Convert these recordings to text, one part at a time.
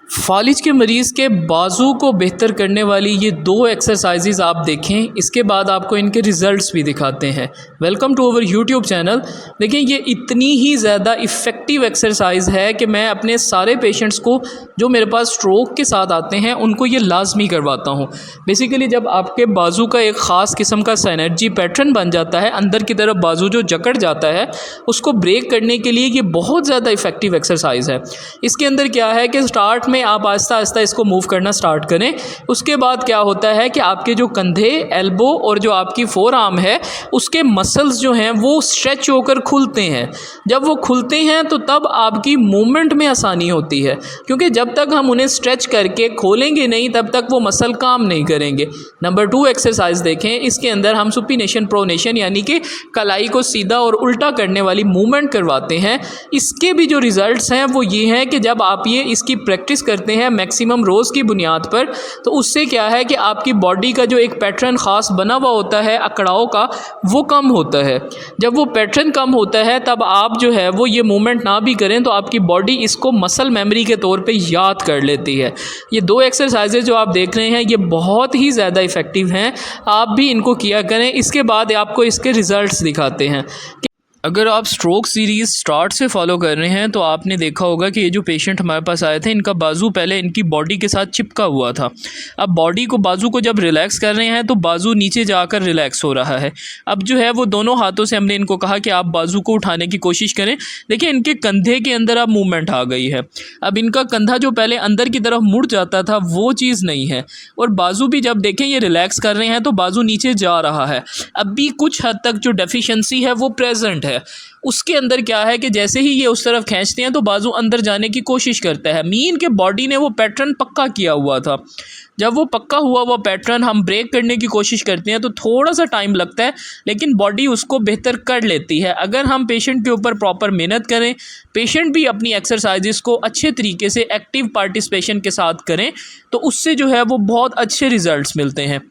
फालिज के मरीज़ के बाजू को बेहतर करने वाली ये दो एक्सरसाइजेज़ आप देखें, इसके बाद आपको इनके रिज़ल्ट्स भी दिखाते हैं। Welcome to our YouTube channel. देखें, ये इतनी ही ज़्यादा इफ़ेक्टिव एक्सरसाइज है कि मैं अपने सारे पेशेंट्स को जो मेरे पास स्ट्रोक के साथ आते हैं उनको ये लाजमी करवाता हूँ। बेसिकली जब आपके बाजू का एक ख़ास किस्म का सिनर्जी पैटर्न बन जाता है, अंदर की तरफ बाजू जो जकड़ जाता है, उसको ब्रेक करने के लिए ये बहुत ज़्यादा इफ़ेक्टिव एक्सरसाइज है। इसके अंदर क्या है कि स्टार्ट में आप आहिस्ता आहिस्ता इसको मूव करना स्टार्ट करें। उसके बाद क्या होता है कि आपके जो कंधे, एल्बो और जो आपकी फोर आर्म है, उसके मसल्स जो हैं वो स्ट्रेच होकर खुलते हैं। जब वो खुलते हैं तो तब आपकी मूवमेंट में आसानी होती है, क्योंकि जब तक हम उन्हें स्ट्रेच करके खोलेंगे नहीं तब तक वो मसल काम नहीं करेंगे। नंबर 2 एक्सरसाइज देखें, इसके अंदर हम सुपीनेशन प्रोनेशन यानी कि कलाई को सीधा और उल्टा करने वाली मूवमेंट करवाते हैं। इसके भी जो रिज़ल्ट्स हैं वो ये हैं कि जब आप इसकी प्रैक्टिस करते हैं मैक्सिमम रोज़ की बुनियाद पर, तो उससे क्या है कि आपकी बॉडी का जो एक पैटर्न ख़ास बना हुआ होता है अकड़ाव का, वो कम होता है। जब वो पैटर्न कम होता है तब आप जो है वो ये मूवमेंट ना भी करें तो आपकी बॉडी इसको मसल मेमोरी के तौर पे याद कर लेती है। ये दो एक्सरसाइजेज जो आप देख रहे हैं ये बहुत ही ज़्यादा इफ़ेक्टिव हैं, आप भी इनको किया करें। इसके बाद आपको इसके रिज़ल्ट्स दिखाते हैं। अगर आप स्ट्रोक सीरीज़ स्टार्ट से फॉलो कर रहे हैं तो आपने देखा होगा कि ये जो पेशेंट हमारे पास आए थे, इनका बाजू पहले इनकी बॉडी के साथ चिपका हुआ था। अब बॉडी को, बाजू को जब रिलैक्स कर रहे हैं तो बाजू नीचे जाकर रिलैक्स हो रहा है। अब जो है वो दोनों हाथों से हमने इनको कहा कि आप बाजू को उठाने की कोशिश करें। देखिए, इनके कंधे के अंदर अब मूवमेंट आ गई है। अब इनका कंधा जो पहले अंदर की तरफ मुड़ जाता था वो चीज़ नहीं है, और बाजू भी जब देखें ये रिलैक्स कर रहे हैं तो बाजू नीचे जा रहा है। अब भी कुछ हद तक जो डेफिशिएंसी है वो प्रेजेंट है। उसके अंदर क्या है कि जैसे ही ये उस तरफ खींचते हैं तो बाजू अंदर जाने की कोशिश करता है। मीन के बॉडी ने वो पैटर्न पक्का किया हुआ था। जब वो पक्का हुआ वो पैटर्न हम ब्रेक करने की कोशिश करते हैं तो थोड़ा सा टाइम लगता है, लेकिन बॉडी उसको बेहतर कर लेती है। अगर हम पेशेंट के ऊपर प्रॉपर मेहनत करें, पेशेंट भी अपनी एक्सरसाइजेस को अच्छे तरीके से एक्टिव पार्टिसिपेशन के साथ करें, तो उससे जो है वो बहुत अच्छे रिजल्ट्स मिलते हैं।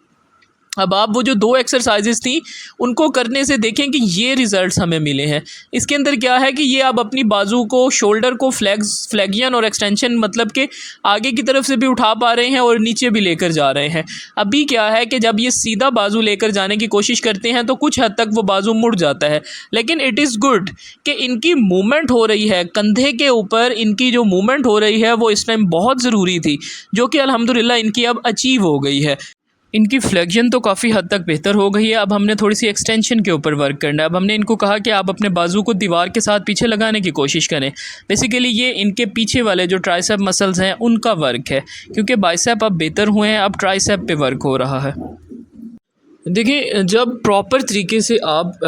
अब आप वो जो दो एक्सरसाइजेस थी उनको करने से देखें कि ये रिज़ल्ट्स हमें मिले हैं। इसके अंदर क्या है कि ये आप अपनी बाजू को, शोल्डर को फ्लेक्सियन और एक्सटेंशन मतलब कि आगे की तरफ से भी उठा पा रहे हैं और नीचे भी लेकर जा रहे हैं। अभी क्या है कि जब ये सीधा बाजू लेकर जाने की कोशिश करते हैं तो कुछ हद तक वो बाजू मुड़ जाता है, लेकिन इट इज़ गुड कि इनकी मूवमेंट हो रही है। कंधे के ऊपर इनकी जो मूवमेंट हो रही है वो इस टाइम बहुत ज़रूरी थी, जो कि अल्हम्दुलिल्लाह इनकी अब अचीव हो गई है। इनकी फ्लेक्शन तो काफ़ी हद तक बेहतर हो गई है। अब हमने थोड़ी सी एक्सटेंशन के ऊपर वर्क करना है। अब हमने इनको कहा कि आप अपने बाजू को दीवार के साथ पीछे लगाने की कोशिश करें। बेसिकली ये इनके पीछे वाले जो ट्राइसेप मसल्स हैं उनका वर्क है, क्योंकि बाइसेप अब बेहतर हुए हैं, अब ट्राइसेप पे वर्क हो रहा है। देखिए, जब प्रॉपर तरीके से आप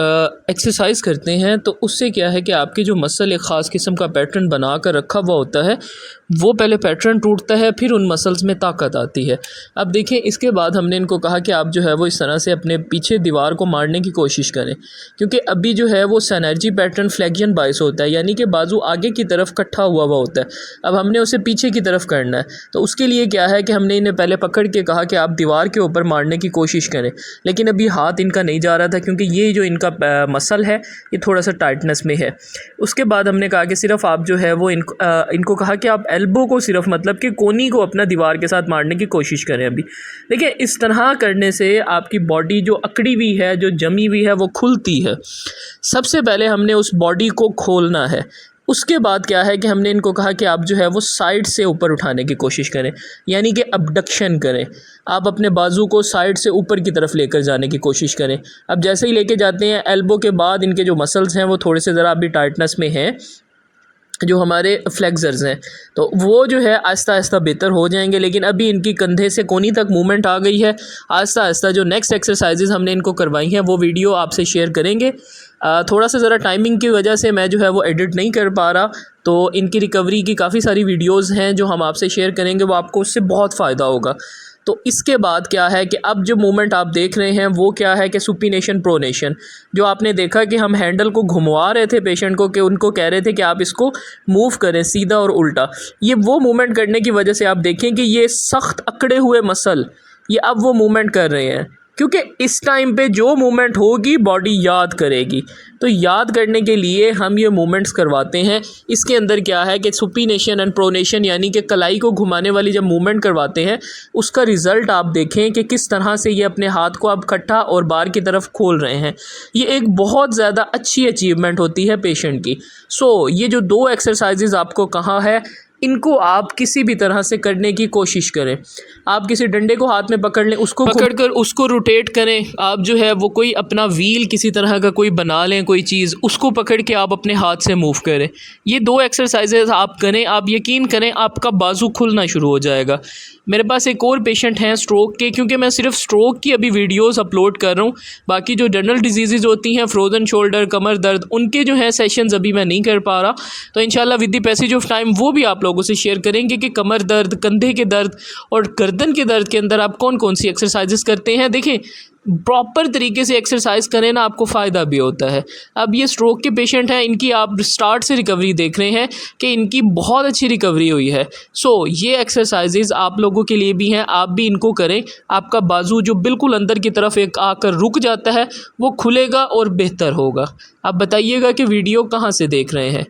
एक्सरसाइज करते हैं तो उससे क्या है कि आपके जो मसल एक ख़ास किस्म का पैटर्न बना कर रखा हुआ होता है, वो पहले पैटर्न टूटता है, फिर उन मसल्स में ताकत आती है। अब देखें, इसके बाद हमने इनको कहा कि आप जो है वो इस तरह से अपने पीछे दीवार को मारने की कोशिश करें, क्योंकि अभी जो है वो सिनर्जी पैटर्न फ्लेक्शन बायस होता है, यानी कि बाजू आगे की तरफ कट्ठा हुआ होता है। अब हमने उसे पीछे की तरफ करना है, तो उसके लिए क्या है कि हमने इन्हें पहले पकड़ के कहा कि आप दीवार के ऊपर मारने की कोशिश करें, लेकिन अभी हाथ इनका नहीं जा रहा था क्योंकि ये जो इनका मसल है ये थोड़ा सा टाइटनेस में है। उसके बाद हमने कहा कि सिर्फ आप जो है वो इनको कहा कि आप एल्बो को सिर्फ मतलब कि कोनी को अपना दीवार के साथ मारने की कोशिश करें। अभी देखिए, इस तरह करने से आपकी बॉडी जो अकड़ी हुई है, जो जमी हुई है, वो खुलती है। सबसे पहले हमने उस बॉडी को खोलना है। उसके बाद क्या है कि हमने इनको कहा कि आप जो है वो साइड से ऊपर उठाने की कोशिश करें, यानी कि अबडक्शन करें। आप अपने बाजू को साइड से ऊपर की तरफ लेकर जाने की कोशिश करें। अब जैसे ही लेके जाते हैं, एल्बो के बाद इनके जो मसल्स हैं वो थोड़े से ज़रा अभी टाइटनेस में हैं, जो हमारे फ्लेक्सर्स हैं, तो वो जो है आहिस्ता आहिस्ता बेहतर हो जाएंगे। लेकिन अभी इनकी कंधे से कोनी तक मूवमेंट आ गई है। आहिस्ता आहिस्ता जो नेक्स्ट एक्सरसाइजेज हमने इनको करवाई हैं वो वीडियो आपसे शेयर करेंगे। थोड़ा सा ज़रा टाइमिंग की वजह से मैं जो है वो एडिट नहीं कर पा रहा, तो इनकी रिकवरी की काफ़ी सारी वीडियोज़ हैं जो हम आपसे शेयर करेंगे, वो आपको उससे बहुत फ़ायदा होगा। तो इसके बाद क्या है कि अब जो मूवमेंट आप देख रहे हैं वो क्या है कि सुपीनेशन प्रोनेशन, जो आपने देखा कि हम हैंडल को घुमवा रहे थे पेशेंट को, कि उनको कह रहे थे कि आप इसको मूव करें सीधा और उल्टा। ये वो मूवमेंट करने की वजह से आप देखें कि ये सख्त अकड़े हुए मसल ये अब वो मूवमेंट कर रहे हैं क्योंकि इस टाइम पे जो मूवमेंट होगी बॉडी याद करेगी। तो याद करने के लिए हम ये मूवमेंट्स करवाते हैं। इसके अंदर क्या है कि सुपीनेशन एंड प्रोनेशन यानी कि कलाई को घुमाने वाली जब मूवमेंट करवाते हैं उसका रिज़ल्ट आप देखें कि किस तरह से ये अपने हाथ को आप कट्ठा और बार की तरफ खोल रहे हैं। ये एक बहुत ज़्यादा अच्छी अचीवमेंट होती है पेशेंट की। सो ये जो 2 एक्सरसाइजेज़ आपको कहा है, इनको आप किसी भी तरह से करने की कोशिश करें। आप किसी डंडे को हाथ में पकड़ लें, उसको पकड़कर उसको रोटेट करें। आप जो है वो कोई अपना व्हील किसी तरह का कोई बना लें, कोई चीज़, उसको पकड़ के आप अपने हाथ से मूव करें। ये 2 एक्सरसाइजेज आप करें, आप यकीन करें आपका बाजू खुलना शुरू हो जाएगा। मेरे पास एक और पेशेंट हैं स्ट्रोक के, क्योंकि मैं सिर्फ स्ट्रोक की अभी वीडियोस अपलोड कर रहा हूँ, बाकी जो जनरल डिजीज़ होती हैं, फ्रोज़न शोल्डर, कमर दर्द, उनके जो हैं सेशंस अभी मैं नहीं कर पा रहा। तो इंशाल्लाह with the passage of time वो भी आप लोगों से शेयर करेंगे कि कमर दर्द, कंधे के दर्द और गर्दन के दर्द के अंदर आप कौन कौन सी एक्सरसाइजेस करते हैं। देखें, प्रॉपर तरीके से एक्सरसाइज करें ना, आपको फ़ायदा भी होता है। अब ये स्ट्रोक के पेशेंट हैं, इनकी आप स्टार्ट से रिकवरी देख रहे हैं कि इनकी बहुत अच्छी रिकवरी हुई है। सो ये एक्सरसाइजेज आप लोगों के लिए भी हैं, आप भी इनको करें। आपका बाजू जो बिल्कुल अंदर की तरफ एक आकर रुक जाता है वो खुलेगा और बेहतर होगा। आप बताइएगा कि वीडियो कहाँ से देख रहे हैं।